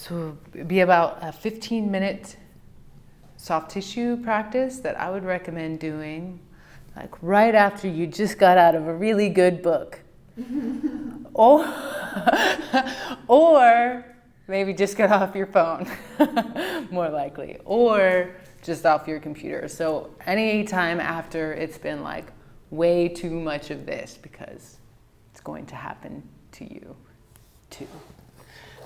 So it'd be about a 15-minute soft tissue practice that I would recommend doing like right after you just got out of a really good book. or, or maybe just get off your phone, more likely, or just off your computer. So any time after it's been like way too much of this, because it's going to happen to you too.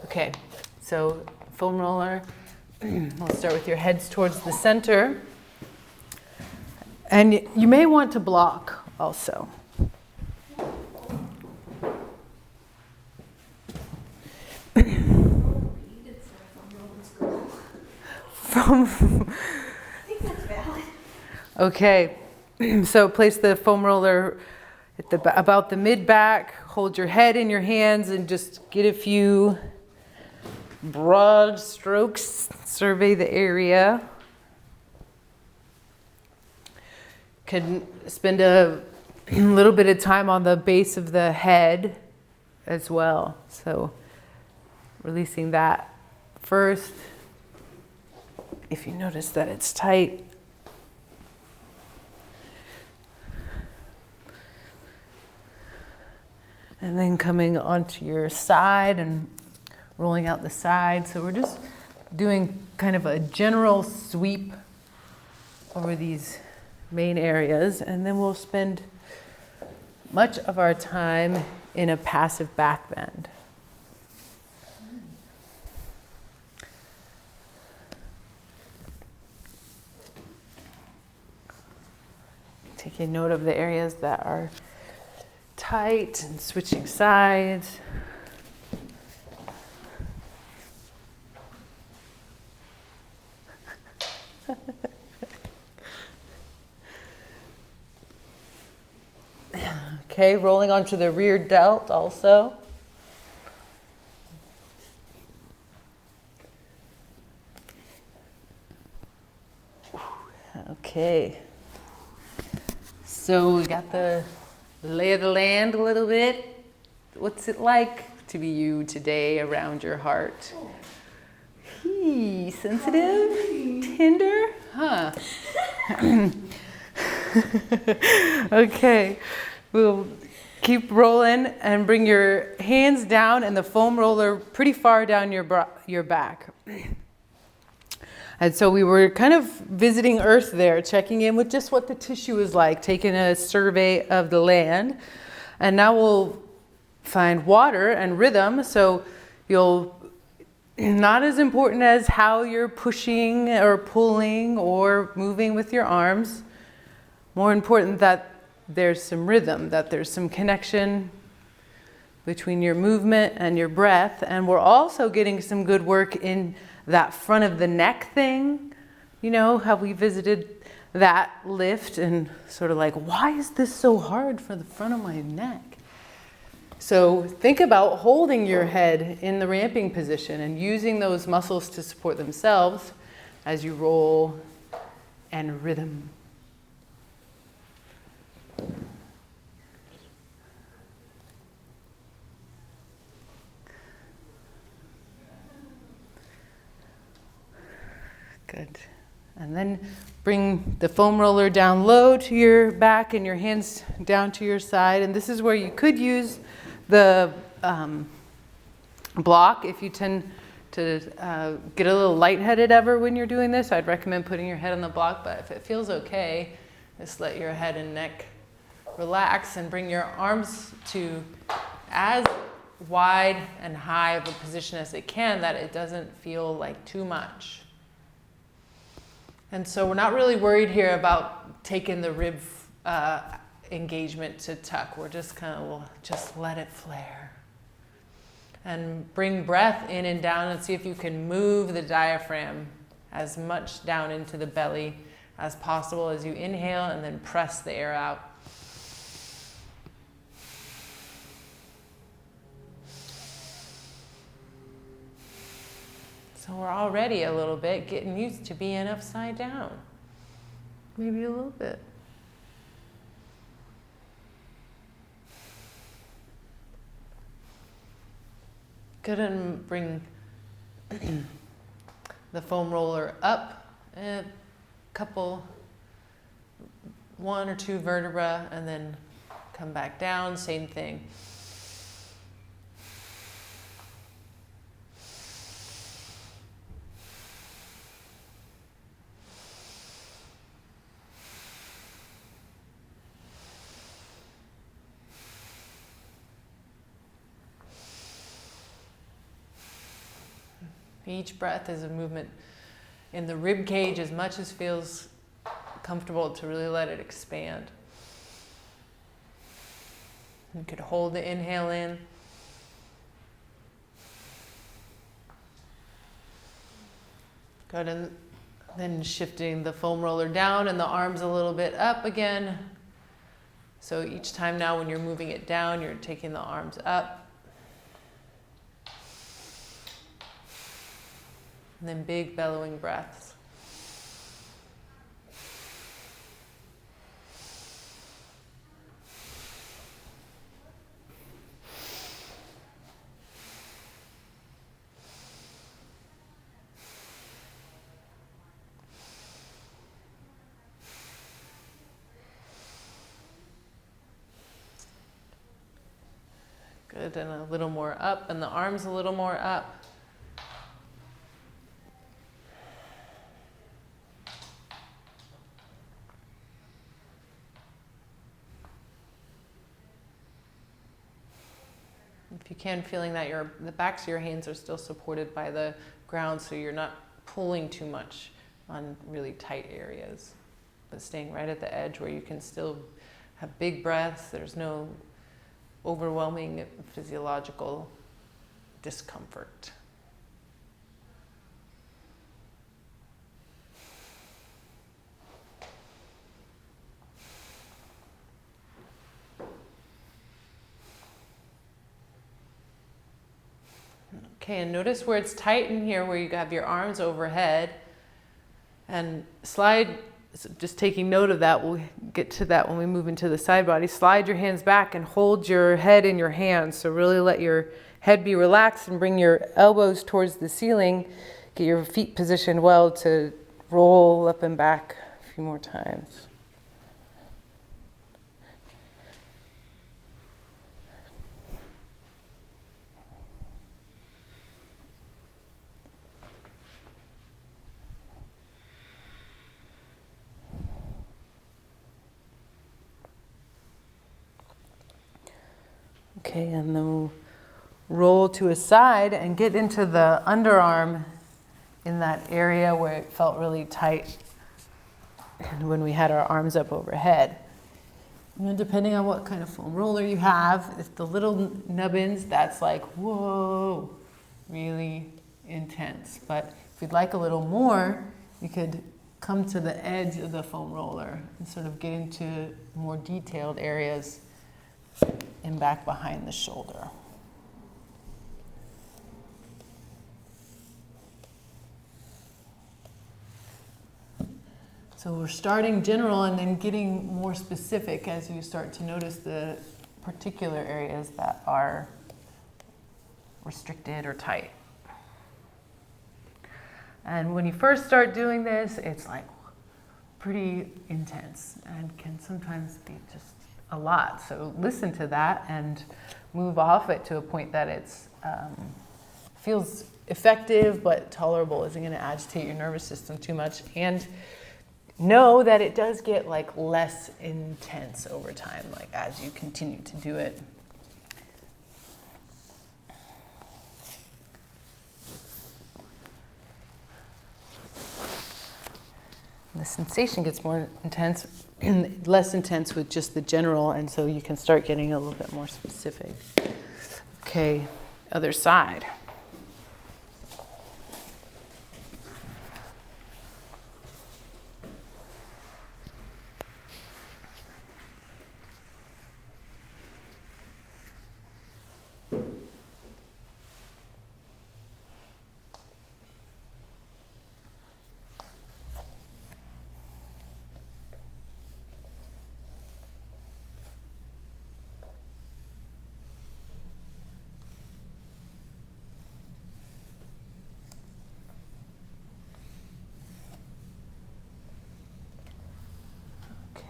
Okay, so foam roller, we'll start with your heads towards the center. And you may want to block also. I think that's valid. Okay, so place the foam roller at about the mid-back. Hold your head in your hands and just get a few broad strokes. Survey the area. Can spend a little bit of time on the base of the head as well. So releasing that first. If you notice that it's tight. And then coming onto your side and rolling out the side. So we're just doing kind of a general sweep over these main areas, and then we'll spend much of our time in a passive back bend. Taking note of the areas that are tight and switching sides. Okay, rolling onto the rear delt also. Okay. So we got the lay of the land a little bit. What's it like to be you today around your heart? Sensitive? Tender? Huh. Okay. We'll keep rolling and bring your hands down and the foam roller pretty far down your back. And so we were kind of visiting Earth there, checking in with just what the tissue is like, taking a survey of the land. And now we'll find water and rhythm. So not as important as how you're pushing or pulling or moving with your arms. More important that there's some rhythm, that there's some connection between your movement and your breath. And we're also getting some good work in that front of the neck thing. You know, how we visited that lift and sort of like, why is this so hard for the front of my neck? So think about holding your head in the ramping position and using those muscles to support themselves as you roll and rhythm. Good. And then bring the foam roller down low to your back and your hands down to your side. And this is where you could use the block if you tend to get a little lightheaded ever when you're doing this. I'd recommend putting your head on the block, but if it feels okay, just let your head and neck relax and bring your arms to as wide and high of a position as it can, that it doesn't feel like too much. And so we're not really worried here about taking the rib engagement to tuck. We're just we'll just let it flare. And bring breath in and down and see if you can move the diaphragm as much down into the belly as possible as you inhale, and then press the air out. So we're already a little bit getting used to being upside down. Maybe a little bit. Good, and bring the foam roller up a couple, 1 or 2 vertebra, and then come back down, same thing. Each breath is a movement in the rib cage as much as feels comfortable to really let it expand. You could hold the inhale in. Good, and then shifting the foam roller down and the arms a little bit up again. So each time now when you're moving it down, you're taking the arms up. And then big bellowing breaths. Good, and a little more up, and the arms a little more up. If you can, feeling that the backs of your hands are still supported by the ground, so you're not pulling too much on really tight areas, but staying right at the edge where you can still have big breaths. There's no overwhelming physiological discomfort. Okay, and notice where it's tight in here, where you have your arms overhead, and slide, just taking note of that, we'll get to that when we move into the side body. Slide your hands back and hold your head in your hands. So really let your head be relaxed and bring your elbows towards the ceiling. Get your feet positioned well to roll up and back a few more times. Okay, and then we'll roll to a side and get into the underarm in that area where it felt really tight and when we had our arms up overhead. And depending on what kind of foam roller you have, if the little nubbins, that's like, whoa, really intense. But if you'd like a little more, you could come to the edge of the foam roller and sort of get into more detailed areas and back behind the shoulder. So we're starting general and then getting more specific as you start to notice the particular areas that are restricted or tight. And when you first start doing this, it's like pretty intense and can sometimes be just a lot. So listen to that and move off it to a point that it's feels effective but tolerable, isn't going to agitate your nervous system too much. And know that it does get like less intense over time, like as you continue to do it. The sensation gets more intense, less intense with just the general, and so you can start getting a little bit more specific. Okay, other side.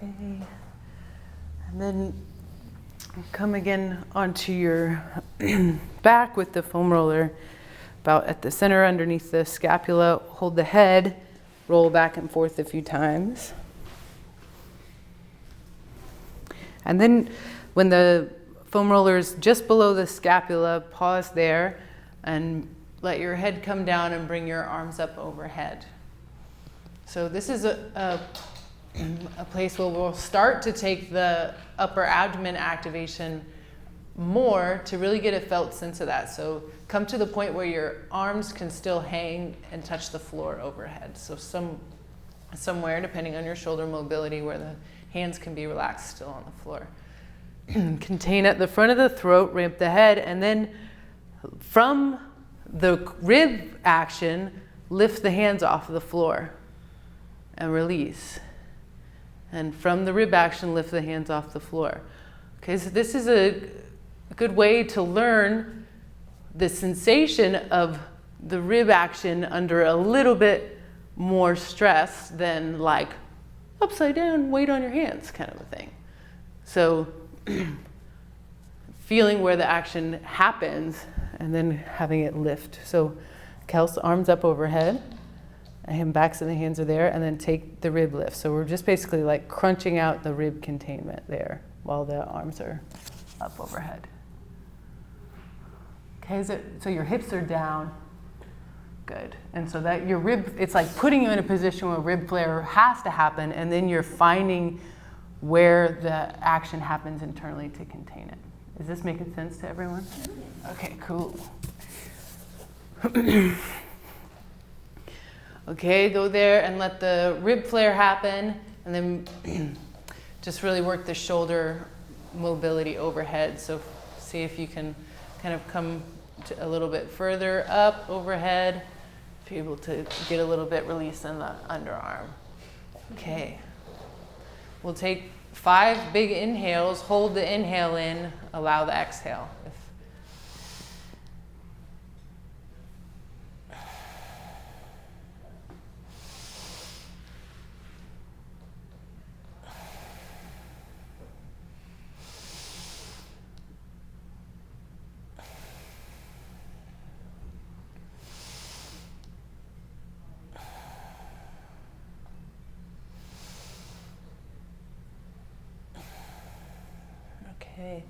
Okay. And then come again onto your back with the foam roller about at the center underneath the scapula. Hold the head, roll back and forth a few times. And then when the foam roller is just below the scapula, pause there and let your head come down and bring your arms up overhead. So this is a place where we'll start to take the upper abdomen activation more to really get a felt sense of that. So come to the point where your arms can still hang and touch the floor overhead. So somewhere, depending on your shoulder mobility, where the hands can be relaxed still on the floor. Contain at the front of the throat, ramp the head, and then from the rib action, lift the hands off of the floor and release. And from the rib action, lift the hands off the floor. Okay, so this is a good way to learn the sensation of the rib action under a little bit more stress than like upside down, weight on your hands kind of a thing. So feeling where the action happens and then having it lift. So Kels, arms up overhead, and backs of the hands are there, and then take the rib lift. So we're just basically like crunching out the rib containment there while the arms are up overhead. Okay, so your hips are down. Good. And so that your rib, it's like putting you in a position where rib flare has to happen, and then you're finding where the action happens internally to contain it. Is this making sense to everyone? Okay, cool. Okay, go there and let the rib flare happen, and then just really work the shoulder mobility overhead. So see if you can kind of come a little bit further up overhead, be able to get a little bit release in the underarm. Okay. We'll take 5 big inhales, hold the inhale in, allow the exhale. Okay.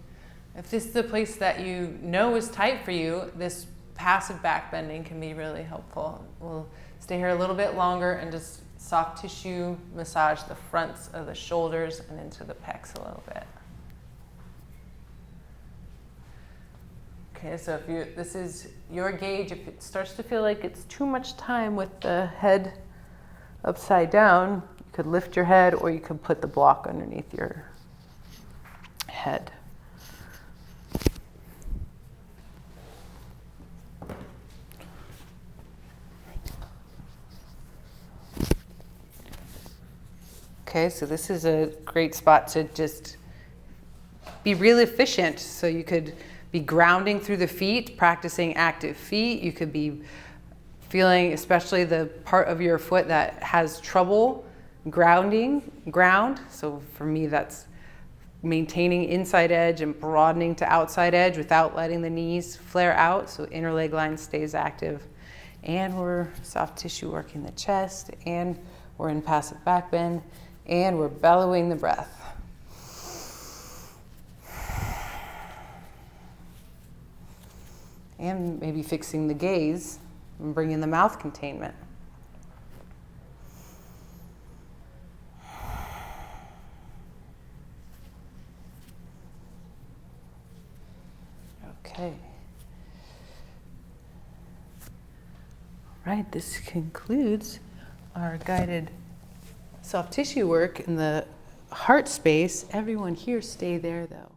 If this is the place that you know is tight for you, this passive back bending can be really helpful. We'll stay here a little bit longer and just soft tissue massage the fronts of the shoulders and into the pecs a little bit. Okay, so if this is your gauge, if it starts to feel like it's too much time with the head upside down, you could lift your head or you could put the block underneath your head. Okay, so this is a great spot to just be really efficient. So you could be grounding through the feet, practicing active feet. You could be feeling, especially the part of your foot that has trouble ground. So for me, that's maintaining inside edge and broadening to outside edge without letting the knees flare out. So inner leg line stays active. And we're soft tissue working the chest, and we're in passive back bend. And we're bellowing the breath. And maybe fixing the gaze and bringing the mouth containment. Okay. All right, this concludes our guided soft tissue work in the heart space. Everyone here stay there though.